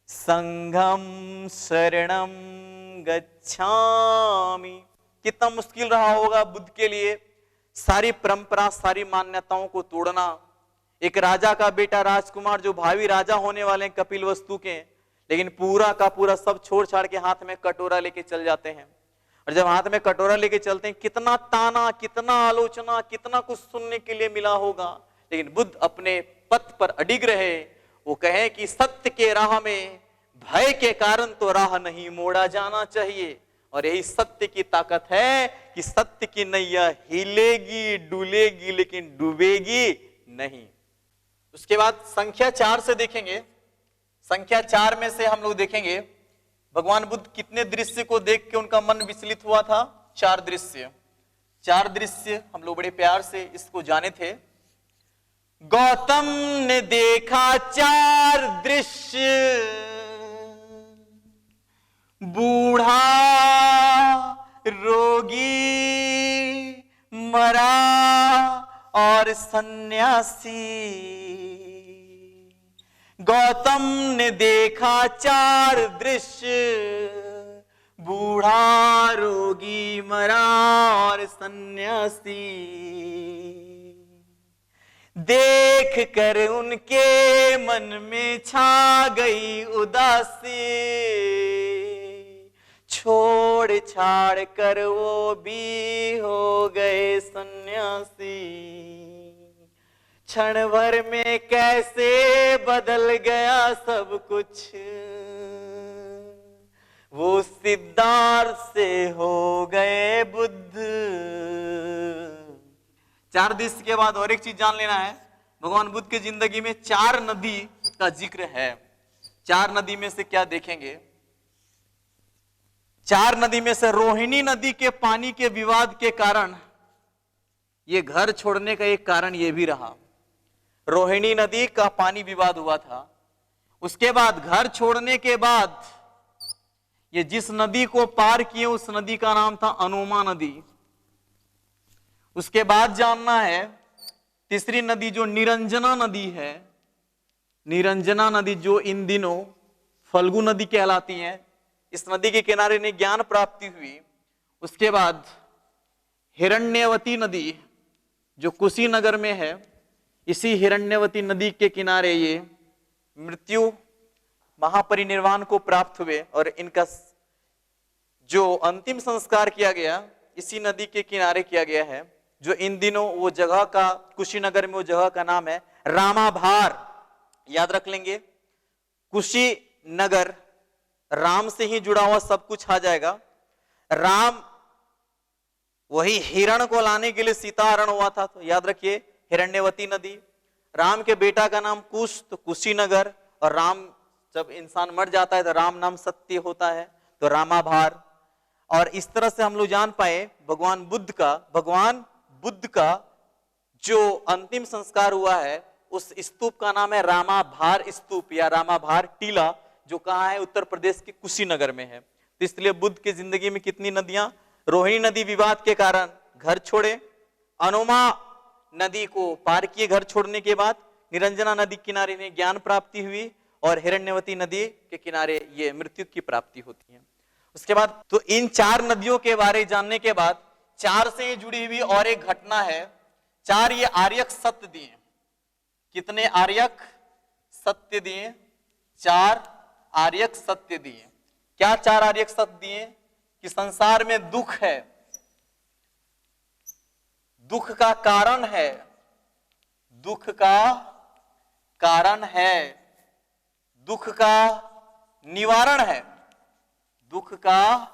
संघं शरणं गच्छामि। कितना मुश्किल रहा होगा बुद्ध के लिए सारी परंपरा, सारी मान्यताओं को तोड़ना। एक राजा का बेटा राजकुमार जो भावी राजा होने वाले हैं कपिलवस्तु के, लेकिन पूरा का पूरा सब छोड़ छाड़ के हाथ में कटोरा लेके चल जाते हैं। और जब हाथ में कटोरा लेके चलते हैं, कितना ताना, कितना आलोचना, कितना कुछ सुनने के लिए मिला होगा। लेकिन बुद्ध अपने पथ पर अडिग रहे। वो कहे कि सत्य के राह में भय के कारण तो राह नहीं मोड़ा जाना चाहिए। और यही सत्य की ताकत है कि सत्य की नैया हिलेगी डुलेगी लेकिन डूबेगी नहीं। उसके बाद संख्या 4 से देखेंगे। संख्या 4 में से हम लोग देखेंगे भगवान बुद्ध कितने दृश्य को देख के उनका मन विचलित हुआ था। 4 दृश्य। 4 दृश्य हम लोग बड़े प्यार से इसको जाने थे। गौतम ने देखा 4 दृश्य, बूढ़ा रोगी मरा और सन्यासी। गौतम ने देखा 4 दृश्य, बूढ़ा रोगी मरा और सन्यासी। देख कर उनके मन में छा गई उदासी, छोड़ छाड़ कर वो भी हो गए सन्यासी। क्षण भर में कैसे बदल गया सब कुछ, वो सिद्धार्थ से हो गए बुद्ध। 4 दृश्य के बाद और एक चीज जान लेना है, भगवान बुद्ध की जिंदगी में 4 नदी का जिक्र है। 4 नदी में से क्या देखेंगे? 4 नदी में से रोहिणी नदी के पानी के विवाद के कारण ये घर छोड़ने का एक कारण ये भी रहा। रोहिणी नदी का पानी विवाद हुआ था। उसके बाद घर छोड़ने के बाद ये जिस नदी को पार किए उस नदी का नाम था अनोमा नदी। उसके बाद जानना है तीसरी नदी जो निरंजना नदी है, निरंजना नदी जो इन दिनों फल्गु नदी कहलाती है, इस नदी के किनारे ने ज्ञान प्राप्ति हुई। उसके बाद हिरण्यवती नदी जो कुशीनगर में है, इसी हिरण्यवती नदी के किनारे ये मृत्यु महापरिनिर्वाण को प्राप्त हुए और इनका जो अंतिम संस्कार किया गया इसी नदी के किनारे किया गया है। जो इन दिनों वो जगह का, कुशीनगर में वो जगह का नाम है रामाभार। याद रख लेंगे, कुशीनगर राम से ही जुड़ा हुआ सब कुछ आ जाएगा। राम वही हिरण को लाने के लिए सीताहरण हुआ था, तो याद रखिए हिरण्यवती नदी। राम के बेटा का नाम कुश, तो कुशीनगर। और राम जब इंसान मर जाता है तो राम नाम सत्य होता है, तो रामाभार। और इस तरह से हम लोग जान पाए भगवान बुद्ध का जो अंतिम संस्कार हुआ है उस स्तूप का नाम है रामाभार स्तूप या रामाभार टीला, जो कहाँ है, उत्तर प्रदेश के कुशीनगर में है। तो इसलिए बुद्ध की जिंदगी में कितनी नदियां, रोहिणी नदी विवाद के कारण घर छोड़े, अनोमा नदी को पार किए घर छोड़ने के बाद, निरंजना नदी किनारे में ज्ञान प्राप्ति हुई और हिरण्यवती नदी के किनारे ये मृत्यु की प्राप्ति होती है। उसके बाद तो इन चार नदियों के बारे जानने के बाद चार से जुड़ी हुई और एक घटना है। चार ये आर्यक सत्य दिए। कितने आर्यक सत्य दिए? चार आर्यक सत्य दिए। क्या चार आर्यक सत्य दिए? कि संसार में दुख है, दुख का कारण है, दुख का कारण है, दुख का निवारण है, दुख का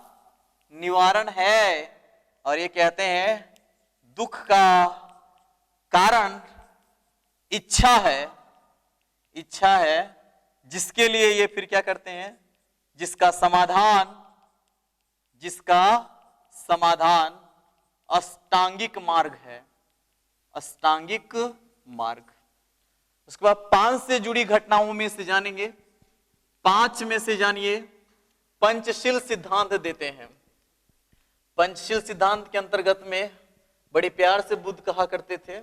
निवारण है। और ये कहते हैं दुख का कारण इच्छा है, इच्छा है, जिसके लिए ये फिर क्या करते हैं, जिसका समाधान अष्टांगिक मार्ग है, अष्टांगिक मार्ग। उसके बाद 5 से जुड़ी घटनाओं में से जानेंगे। 5 में से जानिए पंचशील सिद्धांत देते हैं। पंचशील सिद्धांत के अंतर्गत में बड़े प्यार से बुद्ध कहा करते थे,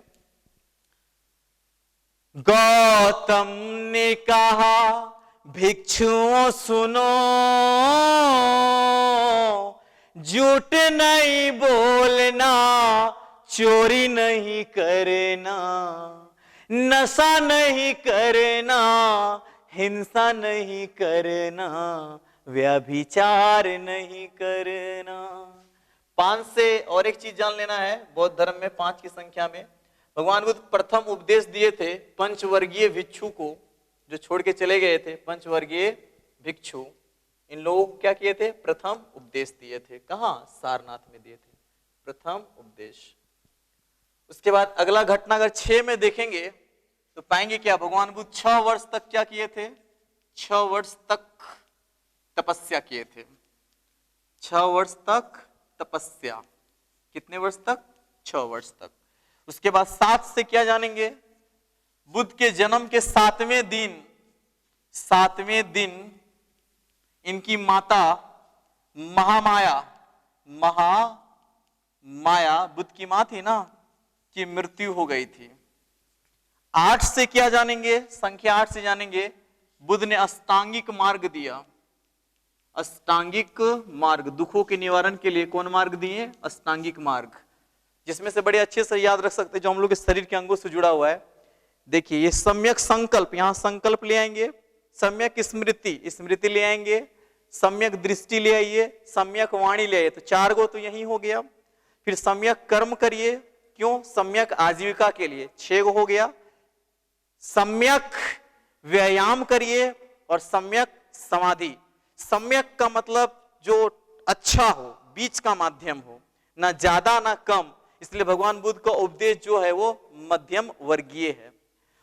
गौतम ने कहा भिक्षुओं सुनो, झूठ नहीं बोलना, चोरी नहीं करना, नशा नहीं करना, हिंसा नहीं करना, व्यभिचार नहीं करना। 5 से और एक चीज जान लेना है, बौद्ध धर्म में 5 की संख्या में भगवान बुद्ध प्रथम उपदेश दिए थे पंचवर्गीय भिक्षु को, जो छोड़ के चले गए थे। पंचवर्गीय भिक्षु, इन लोगों को क्या किए थे? प्रथम उपदेश दिए थे। कहां? सारनाथ में दिए थे प्रथम उपदेश। उसके बाद अगला घटना अगर 6 में देखेंगे तो पाएंगे क्या, भगवान बुद्ध 6 वर्ष तक क्या किए थे? 6 वर्ष तक तपस्या किए थे। 6 वर्ष तक तपस्या। कितने वर्ष तक? 6 वर्ष तक। उसके बाद 7 से क्या जानेंगे? बुद्ध के जन्म के 7वें दिन इनकी माता महामाया बुद्ध की मां थी ना, की मृत्यु हो गई थी। 8 से क्या जानेंगे? संख्या 8 से जानेंगे बुद्ध ने अष्टांगिक मार्ग दिया। अष्टांगिक मार्ग, दुखों के निवारण के लिए कौन मार्ग दिए? अष्टांगिक मार्ग, जिसमें से बड़े अच्छे से याद रख सकते हैं, जो हम लोग के शरीर के अंगों से जुड़ा हुआ है। देखिए ये सम्यक संकल्प, यहां संकल्प ले आएंगे, सम्यक स्मृति ले आएंगे, सम्यक दृष्टि ले आइए, सम्यक वाणी ले आइए। तो 4 गो तो यही हो गया। फिर सम्यक कर्म करिए, क्यों? सम्यक आजीविका के लिए, 6 गो हो गया। सम्यक व्यायाम करिए और सम्यक समाधि। सम्यक का मतलब जो अच्छा हो, बीच का माध्यम हो, ना ज्यादा ना कम। इसलिए भगवान बुद्ध का उपदेश जो है वो मध्यम वर्गीय है।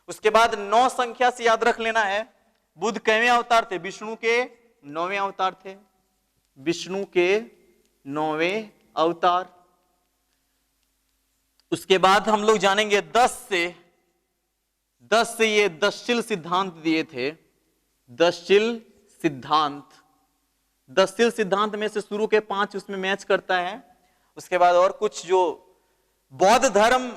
उसके बाद 9 संख्या से याद रख लेना है, बुद्ध कैवें अवतार थे? विष्णु के 9वें अवतार थे। विष्णु के 9वें अवतार। उसके बाद हम लोग जानेंगे 10 से ये 10 शील सिद्धांत दिए थे। 10 शील सिद्धांत, 10शील सिद्धांत में से शुरू के 5 उसमें मैच करता है। उसके बाद और कुछ जो बौद्ध धर्म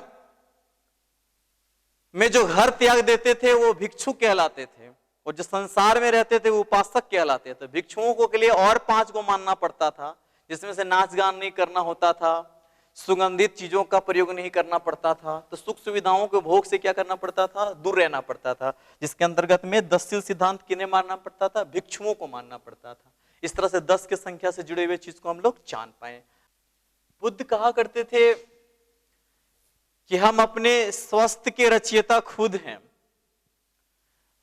में जो घर त्याग देते थे वो भिक्षु कहलाते थे, और जो संसार में रहते थे वो उपासक कहलाते थे। भिक्षुओं को के लिए और 5 को मानना पड़ता था, जिसमें से नाच गान नहीं करना होता था, सुगंधित चीजों का प्रयोग नहीं करना पड़ता था, तो सुख सुविधाओं के भोग से क्या करना पड़ता था, दूर रहना पड़ता था। जिसके अंतर्गत में 10शील सिद्धांत किन्हें मानना पड़ता था, भिक्षुओं को मानना पड़ता था। इस तरह से 10 की संख्या से जुड़े हुए चीज को हम लोग जान पाए। बुद्ध कहा करते थे कि हम अपने स्वास्थ्य के रचयिता खुद हैं।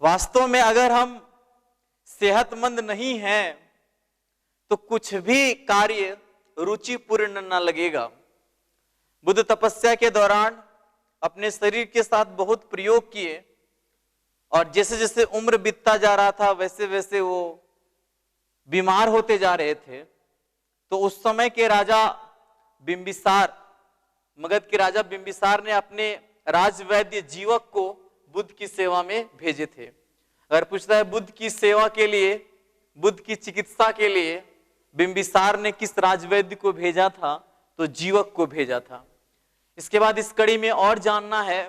वास्तव में अगर हम सेहतमंद नहीं हैं तो कुछ भी कार्य रुचिपूर्ण न लगेगा। बुद्ध तपस्या के दौरान अपने शरीर के साथ बहुत प्रयोग किए, और जैसे जैसे उम्र बीतता जा रहा था वैसे वैसे वो बीमार होते जा रहे थे। तो उस समय के राजा बिंबिसार, मगध के राजा बिंबिसार ने अपने राजवैद्य जीवक को बुद्ध की सेवा में भेजे थे। अगर पूछता है बुद्ध की सेवा के लिए, बुद्ध की चिकित्सा के लिए बिंबिसार ने किस राजवैद्य को भेजा था, तो जीवक को भेजा था। इसके बाद इस कड़ी में और जानना है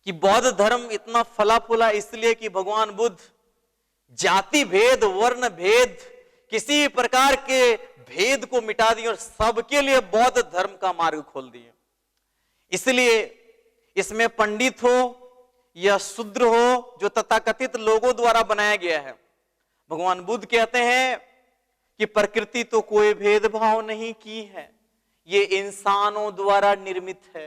कि बौद्ध धर्म इतना फला फूला इसलिए कि भगवान बुद्ध जाति भेद, वर्ण भेद, किसी प्रकार के भेद को मिटा दिए और सबके लिए बौद्ध धर्म का मार्ग खोल दिए। इसलिए इसमें पंडित हो या शूद्र हो, जो तथाकथित लोगों द्वारा बनाया गया है, भगवान बुद्ध कहते हैं कि प्रकृति तो कोई भेदभाव नहीं की है, ये इंसानों द्वारा निर्मित है।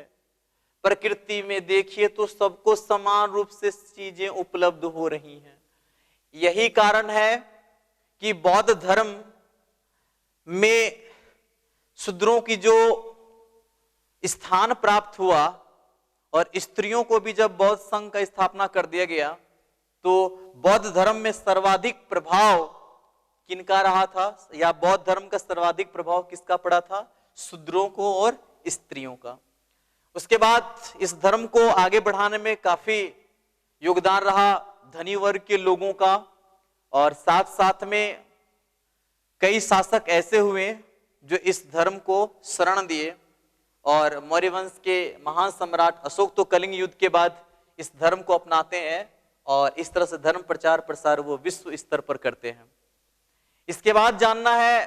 प्रकृति में देखिए तो सबको समान रूप से चीजें उपलब्ध हो रही हैं। यही कारण है कि बौद्ध धर्म में शूद्रों की जो स्थान प्राप्त हुआ, और स्त्रियों को भी जब बौद्ध संघ का स्थापना कर दिया गया, तो बौद्ध धर्म में सर्वाधिक प्रभाव किनका रहा था, या बौद्ध धर्म का सर्वाधिक प्रभाव किसका पड़ा था, शूद्रों को और स्त्रियों का। उसके बाद इस धर्म को आगे बढ़ाने में काफी योगदान रहा धनी वर्ग के लोगों का, और साथ साथ में कई शासक ऐसे हुए जो इस धर्म को शरण दिए, और मौर्य वंश के महान सम्राट अशोक तो कलिंग युद्ध के बाद इस धर्म को अपनाते हैं, और इस तरह से धर्म प्रचार प्रसार वो विश्व स्तर पर करते हैं। इसके बाद जानना है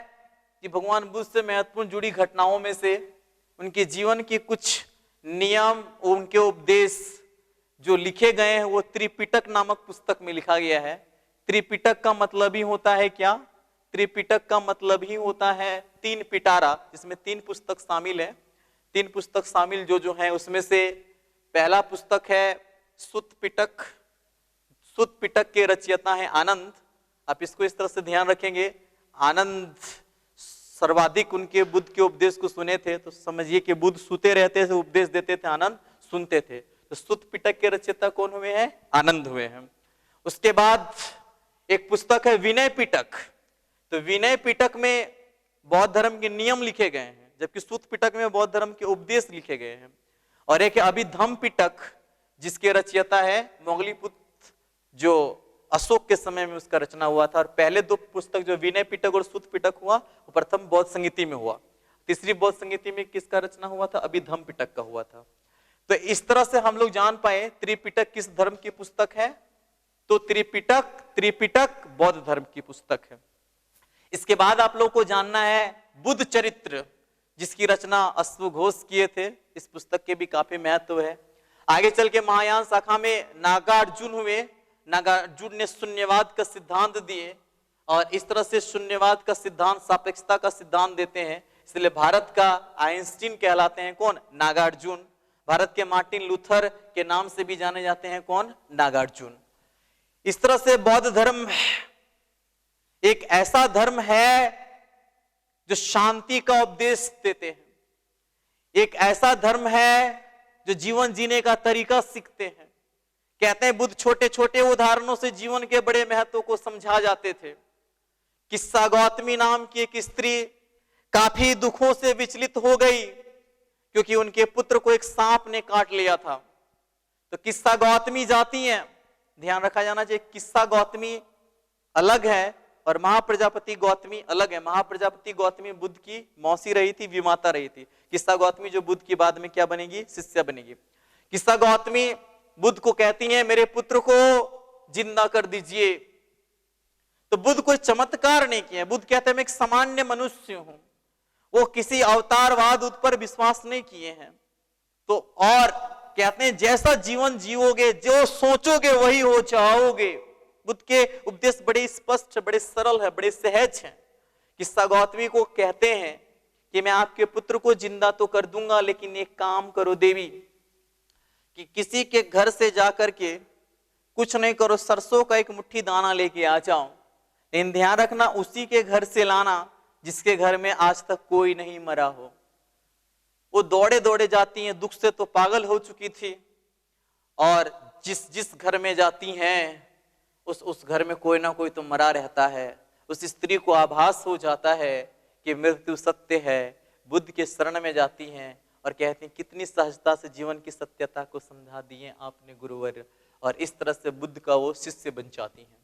कि भगवान बुद्ध से महत्वपूर्ण जुड़ी घटनाओं में से उनके जीवन के कुछ नियम, उनके उपदेश जो लिखे गए हैं वो त्रिपिटक नामक पुस्तक में लिखा गया है। त्रिपिटक का मतलब ही होता है क्या, त्रिपिटक का मतलब ही होता है 3 पिटारा, जिसमें 3 पुस्तक शामिल है। 3 पुस्तक शामिल जो है उसमें से पहला पुस्तक है सुत्त पिटक। सुत्त पिटक के रचयिता है आनंद। आप इसको इस तरह से ध्यान रखेंगे, आनंद सर्वाधिक उनके बुद्ध के उपदेश को सुने थे, तो समझिए कि बुद्ध सुते रहते थे, उपदेश देते थे, आनंद सुनते थे। तो सुत्त पिटक के रचयिता कौन हुए हैं, आनंद हुए हैं। उसके बाद एक पुस्तक है विनय पिटक। तो विनय पिटक में बौद्ध धर्म के नियम लिखे गए हैं, जबकि सुत्त पिटक में बौद्ध धर्म के उपदेश लिखे गए हैं। और एक है अभिधम्म पिटक, जिसके रचयिता है मोगलीपुत्र, जो अशोक के समय में उसका रचना हुआ था। और पहले 2 पुस्तक जो विनय पिटक और सुत्त पिटक हुआ वो प्रथम बौद्ध संगीति में हुआ। तीसरी बौद्ध संगीति में किसका रचना हुआ था, अभिधम्म पिटक का हुआ था। तो इस तरह से हम लोग जान पाए त्रिपिटक किस धर्म की पुस्तक है, तो त्रिपिटक बौद्ध धर्म की पुस्तक है। इसके बाद आप लोग को जानना है बुद्ध चरित्र, जिसकी रचना अश्वघोष किए थे। इस पुस्तक के भी काफी महत्व है। आगे चल के महायान शाखा में नागार्जुन हुए। नागार्जुन ने शून्यवाद का सिद्धांत दिए, और इस तरह से शून्यवाद का सिद्धांत सापेक्षता का सिद्धांत देते हैं। इसलिए भारत का आइंस्टीन कहलाते हैं कौन, नागार्जुन। भारत के मार्टिन लूथर के नाम से भी जाने जाते हैं कौन, नागार्जुन। इस तरह से बौद्ध धर्म एक ऐसा धर्म है जो शांति का उपदेश देते हैं, एक ऐसा धर्म है जो जीवन जीने का तरीका सीखते हैं। कहते हैं बुद्ध छोटे छोटे उदाहरणों से जीवन के बड़े महत्व को समझा जाते थे। किस्सा गौतमी नाम की एक स्त्री काफी दुखों से विचलित हो गई, क्योंकि उनके पुत्र को एक सांप ने काट लिया था। तो किस्सा गौतमी जाती हैं, ध्यान रखा जाना चाहिए, किस्सा गौतमी अलग है और महाप्रजापति गौतमी अलग है। महाप्रजापति गौतमी बुद्ध की मौसी रही थी, विमाता रही थी। किस्सा गौतमी जो बुद्ध की बाद में क्या बनेगी, शिष्य बनेगी। किस्सा गौतमी बुद्ध को कहती है मेरे पुत्र को जिंदा कर दीजिए, तो बुद्ध कोई चमत्कार नहीं किया। बुद्ध कहते हैं मैं एक सामान्य मनुष्य हूं, वो किसी अवतारवाद पर विश्वास नहीं किए हैं। तो और कहते हैं जैसा जीवन जीवोगे, जो सोचोगे वही हो जाओगे। बुद्ध के उपदेश बड़े स्पष्ट, बड़े सरल है, बड़े सहज हैं। किस्सा गौतमी को कहते हैं कि मैं आपके पुत्र को जिंदा तो कर दूंगा, लेकिन एक काम करो देवी, कि किसी के घर से जाकर के कुछ नहीं करो, सरसों का एक मुट्ठी दाना लेके आ जाओ, लेकिन ध्यान रखना उसी के घर से लाना जिसके घर में आज तक कोई नहीं मरा हो। वो दौड़े दौड़े जाती हैं, दुख से तो पागल हो चुकी थी, और जिस घर में जाती हैं उस घर में कोई ना कोई तो मरा रहता है। उस स्त्री को आभास हो जाता है कि मृत्यु सत्य है। बुद्ध के शरण में जाती हैं और कहती हैं कितनी सहजता से जीवन की सत्यता को समझा दिए आपने गुरुवर, और इस तरह से बुद्ध का वो शिष्य बन जाती हैं।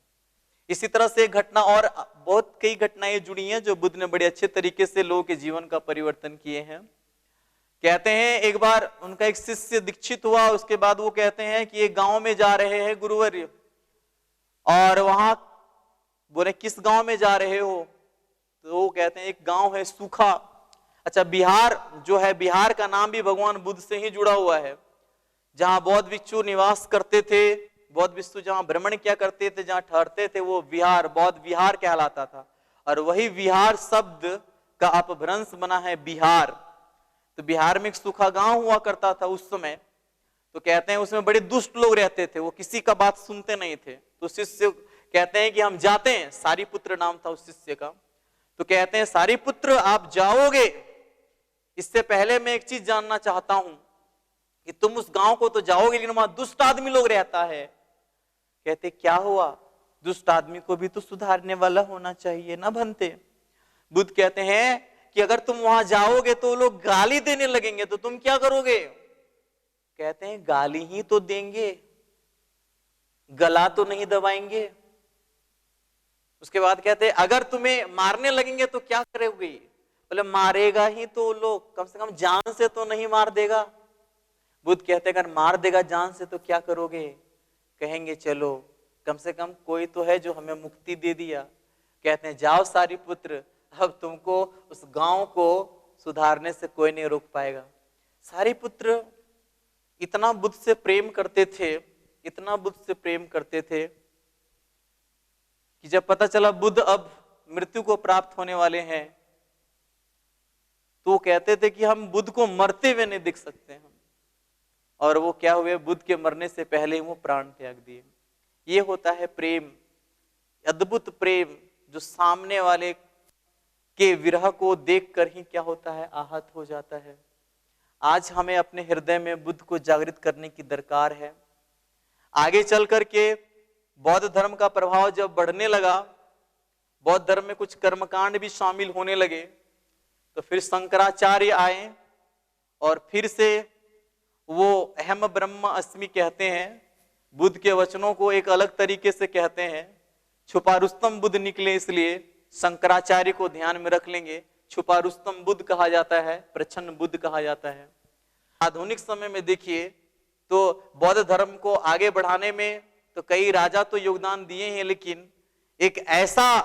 इसी तरह से घटना और बहुत कई घटनाएं जुड़ी हैं जो बुद्ध ने बड़े अच्छे तरीके से लोगों के जीवन का परिवर्तन किए हैं। कहते हैं एक बार उनका एक शिष्य दीक्षित हुआ, उसके बाद वो कहते हैं कि एक गांव में जा रहे हैं गुरुवर्य, और वहां बोले किस गांव में जा रहे हो, तो वो कहते हैं एक गांव है सूखा। अच्छा, बिहार जो है, बिहार का नाम भी भगवान बुद्ध से ही जुड़ा हुआ है, जहां बौद्ध भिक्षु निवास करते थे। बौद्ध भिक्षु जहां भ्रमण किया करते थे, जहां ठहरते थे, वो विहार, बौद्ध विहार कहलाता था। और वही विहार शब्द का अपभ्रंश बना है बिहार। तो बिहार में एक सूखा गांव हुआ करता था उस समय। तो कहते हैं उसमें बड़े दुष्ट लोग रहते थे, वो किसी का बात सुनते नहीं थे। तो शिष्य कहते हैं कि हम जाते हैं, सारीपुत्र नाम था उस शिष्य का। तो कहते हैं सारीपुत्र आप जाओगे, इससे पहले मैं एक चीज जानना चाहता हूं कि तुम उस गांव को तो जाओगे, लेकिन वहां दुष्ट आदमी लोग रहता है। कहते क्या हुआ, दुष्ट आदमी को भी तो सुधारने वाला होना चाहिए ना बनते। बुद्ध कहते हैं कि अगर तुम वहां जाओगे तो लोग गाली देने लगेंगे, तो तुम क्या करोगे। कहते हैं गाली ही तो देंगे, गला तो नहीं दबाएंगे। उसके बाद कहते हैं अगर तुम्हें मारने लगेंगे तो क्या करोगे। बोले मारेगा ही तो लोग, कम से कम जान से तो नहीं मार देगा। बुद्ध कहते हैं अगर मार देगा जान से तो क्या करोगे। कहेंगे चलो कम से कम कोई तो है जो हमें मुक्ति दे दिया। कहते हैं जाओ सारीपुत्र, अब तुमको उस गांव को सुधारने से कोई नहीं रोक पाएगा। सारीपुत्र इतना बुद्ध से प्रेम करते थे, इतना बुद्ध से प्रेम करते थे कि जब पता चला बुद्ध अब मृत्यु को प्राप्त होने वाले हैं, तो कहते थे कि हम बुद्ध को मरते हुए नहीं देख सकते हैं। और वो क्या हुए, बुद्ध के मरने से पहले ही वो प्राण त्याग दिए। ये होता है प्रेम, अद्भुत प्रेम, जो सामने वाले के विरह को देखकर ही क्या होता है, आहत हो जाता है। आज हमें अपने हृदय में बुद्ध को जागृत करने की दरकार है। आगे चल करके बौद्ध धर्म का प्रभाव जब बढ़ने लगा, बौद्ध धर्म में कुछ कर्मकांड भी शामिल होने लगे, तो फिर शंकराचार्य आए और फिर से वो अहम ब्रह्म अस्मि कहते हैं। बुद्ध के वचनों को एक अलग तरीके से कहते हैं। छुपा रुस्तम बुद्ध निकले, इसलिए शंकराचार्य को ध्यान में रख लेंगे। छुपा रुस्तम बुद्ध कहा जाता है, प्रच्छन्न बुद्ध कहा जाता है। आधुनिक समय में देखिए तो बौद्ध धर्म को आगे बढ़ाने में तो कई राजा तो योगदान दिए हैं, लेकिन एक ऐसा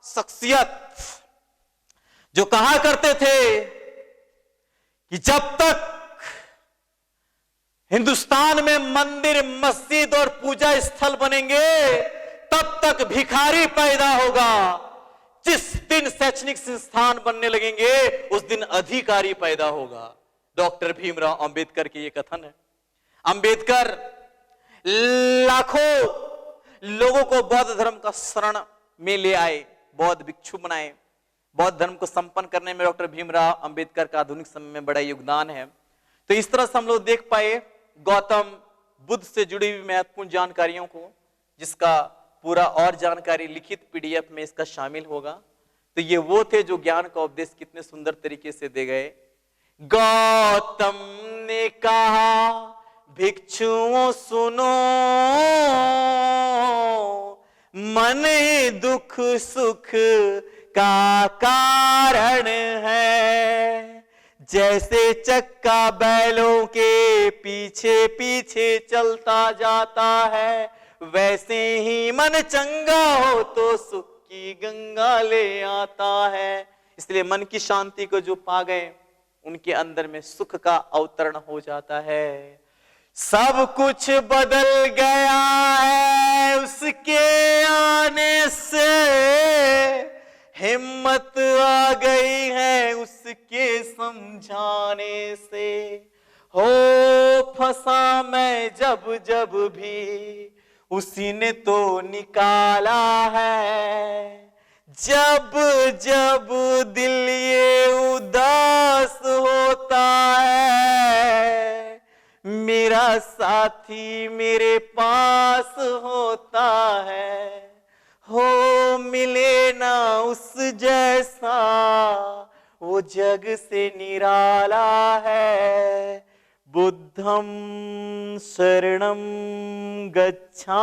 शख्सियत जो कहा करते थे कि जब तक हिंदुस्तान में मंदिर, मस्जिद और पूजा स्थल बनेंगे तब तक भिखारी पैदा होगा। जिस दिन शैक्षणिक संस्थान बनने लगेंगे उस दिन अधिकारी पैदा होगा। डॉक्टर भीमराव अंबेडकर के ये कथन है। अंबेडकर लाखों लोगों को बौद्ध धर्म का शरण में ले आए, बौद्ध भिक्षु बनाए। बौद्ध धर्म को संपन्न करने में डॉक्टर भीमराव अंबेडकर का आधुनिक समय में बड़ा योगदान है। तो इस तरह से हम लोग देख पाए गौतम बुद्ध से जुड़ी हुई महत्वपूर्ण जानकारियों को, जिसका पूरा और जानकारी लिखित पीडीएफ में इसका शामिल होगा। तो ये वो थे जो ज्ञान का उपदेश कितने सुंदर तरीके से दे गए। गौतम ने कहा भिक्षुओं सुनो, मन ही दुख सुख का कारण है। जैसे चक्का बैलों के पीछे पीछे चलता जाता है, वैसे ही मन चंगा हो तो सुख की गंगा ले आता है। इसलिए मन की शांति को जो पा गए उनके अंदर में सुख का अवतरण हो जाता है। सब कुछ बदल गया है उसके आने से, हिम्मत आ गई है उसके समझाने से। हो फंसा मैं जब जब भी उसी ने तो निकाला है। जब जब दिल ये उदास होता है, मेरा साथी मेरे पास होता है। हो मिले ना उस जैसा वो जग से निराला है। बुद्धं शरणं गच्छामि।